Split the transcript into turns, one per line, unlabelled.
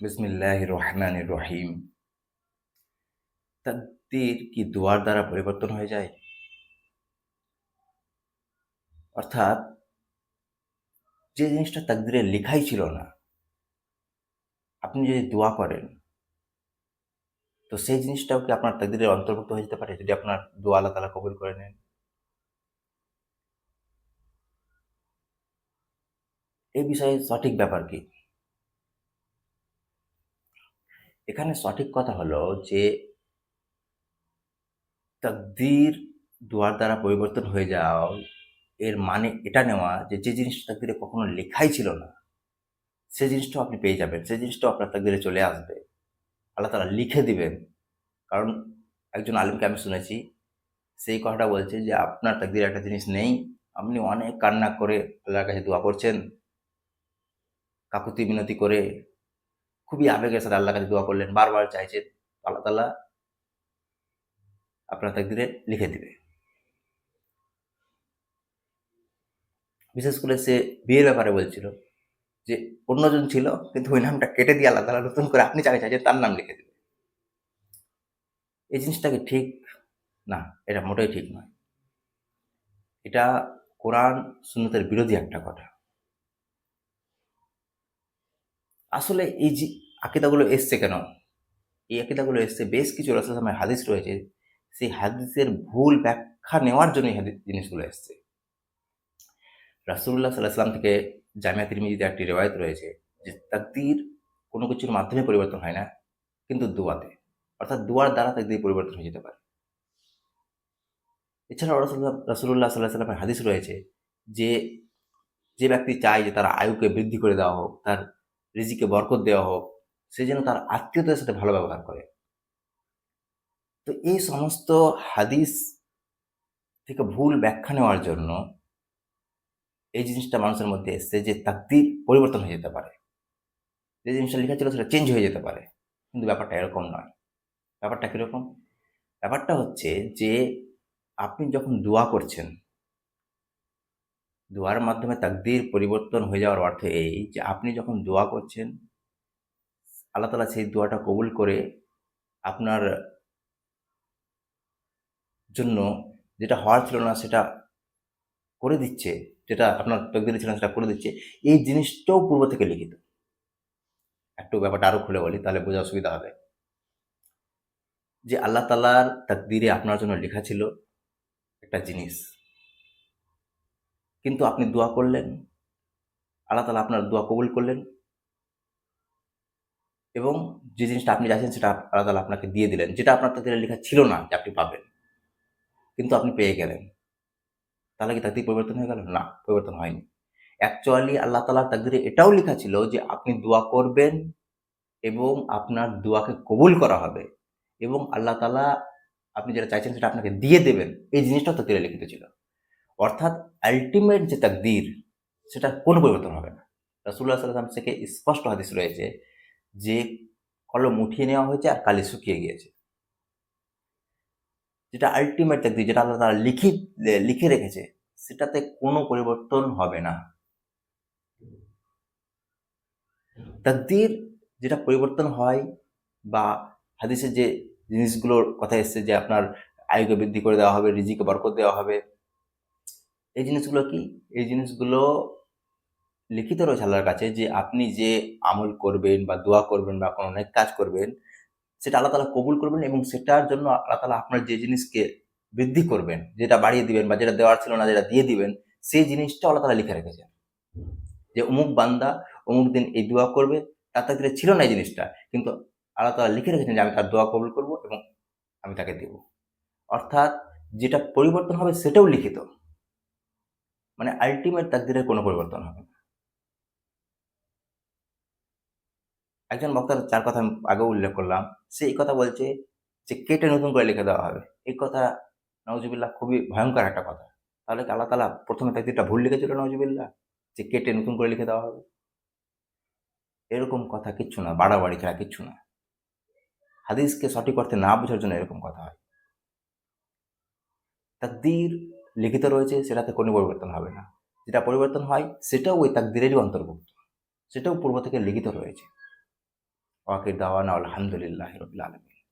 বিসমিল্লাহির রহমানির রহিম। তাকদীর কি দোয়ার দ্বারা পরিবর্তন হয়ে যায়? অর্থাৎ যে জিনিসটা তাকদীরে লেখাই ছিল না, আপনি যদি দোয়া করেন, তো সেই জিনিসটাও কি আপনার তাকদীরের অন্তর্ভুক্ত হয়ে যেতে পারে যদি আপনার দোয়া আল্লাহ তাআলা কবুল করে নেন? এই বিষয়ে সঠিক ব্যাপার কি? এখানে সঠিক কথা হলো যে তাকদীর দোয়ার দ্বারা পরিবর্তন হয়ে যাওয়া এর মানে এটা নেওয়া যে জিনিসটা তাকদীরে কখনো লেখাই ছিল না, সেই জিনিসটাও আপনি পেয়ে যাবেন। সেই জিনিসটাও আপনার তাকদীরে চলে আসবে। আল্লাহ তাআলা লিখে দিবেন। কারণ একজন আলিমকে আমি শুনেছি, সেই কথাটা বলছে যে আপনার তাকদীরে একটা জিনিস নেই, আপনি অনেক কান্না করে আল্লাহর কাছে দোয়া করছেন, কাকুতি মিনতি করে খুবই আবেগের সাথে আল্লাহর কাছে দোয়া করলেন, বারবার চাইছেন, আল্লাহ তাআলা আপনার তাকদীরে লিখে দিবে। বিশেষ করে সে বিয়ের ব্যাপারে বলছিল যে অন্যজন ছিল কিন্তু ওই নামটা কেটে দিয়ে আল্লাহ তাআলা নতুন করে আপনি যাকে চাইছেন তার নাম লিখে দিবে। এই জিনিসটা কি ঠিক? না, এটা মোটেই ঠিক নয়। এটা কোরআন সুন্নতের বিরোধী একটা কথা। আসলে এই যে আকীদাগুলো এসছে কেন? এই আকীদাগুলো এসছে বেশ কিছু রাসূল সাল্লাল্লাহু আলাইহি ওয়াসাল্লামের হাদিস রয়েছে। সেই হাদিসের ভুল ব্যাখ্যা নেওয়ার জন্য এই জিনিসগুলো এসছে। রাসূলুল্লাহ সাল্লাল্লাহু আলাইহি ওয়াসাল্লাম থেকে জামিয়া তিরমিজিতে একটি রিওয়ায়াত রয়েছে যে তাকদীর কোনো কিছুর মাধ্যমে পরিবর্তন হয় না, কিন্তু দোয়াতে। অর্থাৎ দোয়ার দ্বারা তাকদীর পরিবর্তন হয়ে যেতে পারে। এছাড়াও রাসূলুল্লাহ সাল্লাল্লাহু আলাইহি ওয়াসাল্লামের হাদিস রয়েছে যে, যে ব্যক্তি চায় যে তার আয়ুকে বৃদ্ধি করে দেওয়া হোক, তার রিজিকে বরকত দেওয়া হোক, সে যেন তার আত্মীয়দের সাথে ভালো ব্যবহার করে। তো এই সমস্ত হাদিস থেকে ভুল ব্যাখ্যা নেওয়ার জন্য এই জিনিসটা মানুষের মধ্যে এসছে যে তাকদীর পরিবর্তন হয়ে যেতে পারে। যে জিনিসটা লেখা ছিল সেটা চেঞ্জ হয়ে যেতে পারে। কিন্তু ব্যাপারটা এরকম নয়। ব্যাপারটা কিরকম? ব্যাপারটা হচ্ছে যে আপনি যখন দোয়া করছেন, দোয়ার মাধ্যমে তাকদীর পরিবর্তন হয়ে যাওয়ার অর্থ এই যে আপনি যখন দোয়া করছেন, আল্লাহ তাআলা সেই দোয়াটা কবুল করে আপনার জন্য যেটা হওয়ার ছিল না সেটা করে দিচ্ছে, যেটা আপনার তাকদীরে ছিল না সেটা করে দিচ্ছে। এই জিনিসটাও পূর্ব থেকে লিখিত। একটু ব্যাপারটা আরো খুলে বলি তাহলে বোঝা সুবিধা হবে। যে আল্লাহ তাআলার তাকদীরে আপনার জন্য লেখা ছিল একটা জিনিস। কিন্তু আপনি দোয়া করলেন, আল্লাহ তাআলা আপনার দোয়া কবুল করলেন এবং যে জিনিসটা আপনি চাইছেন সেটা আল্লাহ তাআলা আপনাকে দিয়ে দিলেন। যেটা আপনার তাকদীরে লেখা ছিল না যে আপনি পাবেন। কিন্তু আপনি পেয়ে গেলেন। তাহলে কি তাকদীর পরিবর্তন হয়ে গেল? না, পরিবর্তন হয়নি। অ্যাকচুয়ালি আল্লাহ তাআলার তাকদীরে এটাও লেখা ছিল যে আপনি দোয়া করবেন এবং আপনার দোয়াকে কবুল করা হবে এবং আল্লাহ তাআলা আপনি যেটা চাইছেন সেটা আপনাকে দিয়ে দেবেন। এই জিনিসটাও তাকদীরে লিখিত ছিল। অর্থাৎ আল্টিমেট যে তাকদীর সেটার কোনো পরিবর্তন হবে না। রাসূলুল্লাহ সাল্লাল্লাহু আলাইহি ওয়াসাল্লাম থেকে স্পষ্ট হাদিস রয়েছে যে কলম উঠিয়ে নেওয়া হয়েছে আর কালি শুকিয়ে গিয়েছে। যেটা আল্টিমেট তাকদীর যেটা আল্লাহ তাআলা লিখে রেখেছে সেটাতে কোনো পরিবর্তন হবে না। তাকদীর যেটা পরিবর্তন হয় বা হাদিসে যে জিনিসগুলোর কথা এসছে যে আপনার আয়ুকে বৃদ্ধি করে দেওয়া হবে, রিজিকে বরকত দেওয়া হবে। এই জিনিসগুলো কি? এই জিনিসগুলো লিখিত রয়েছে আল্লাহর কাছে যে আপনি যে আমল করবেন বা দোয়া করবেন বা কোনো নেক কাজ করবেন, সেটা আল্লাহ তাআলা কবুল করবেন এবং সেটার জন্য আল্লাহ তাআলা আপনার যে জিনিসকে বৃদ্ধি করবেন, যেটা বাড়িয়ে দিবেন বা যেটা দেওয়ার ছিল না যেটা দিয়ে দিবেন, সেই জিনিসটাও আল্লাহ তাআলা লিখে রেখেছেন। যে অমুক বান্দা অমুক দিন এই দোয়া করবে, তার তাকদীরে ছিল না এই জিনিসটা। কিন্তু আল্লাহ তাআলা লিখে রেখেছেন যে আমি তার দোয়া কবুল করব এবং আমি তাকে দেব। অর্থাৎ যেটা পরিবর্তন হবে সেটাও লিখিত। মানে আল্টিমেট তাকদীরের কোনো পরিবর্তন হবে না। একজন বক্তার যার কথা আমি আগেও উল্লেখ করলাম, সে এই কথা বলছে যে কেটে নতুন করে লিখে দেওয়া হবে। এই কথা নাউজুবিল্লাহ খুবই ভয়ংকর একটা কথা। তাহলে কি আল্লাহ তাআলা ১ম এ তাকদীরটা ভুল লিখেছিল নাউজুবিল্লাহ? যে কেটে নতুন করে লিখে দেওয়া হবে? এরকম কথা কিচ্ছু না, বাড়াবাড়ি ছাড়া কিচ্ছু না। হাদিসকে সঠিক অর্থে না বোঝার জন্য এরকম কথা হয়। তাকদীর লিখিত রয়েছে সেটাতে কোনো পরিবর্তন হবে না। যেটা পরিবর্তন হয় সেটাও ওই তাকদীরেরই অন্তর্ভুক্ত। সেটাও পূর্ব থেকে লিখিত রয়েছে। ওয়াকির দাওয়ানা আলহামদুলিল্লাহি রাব্বিল আলামিন।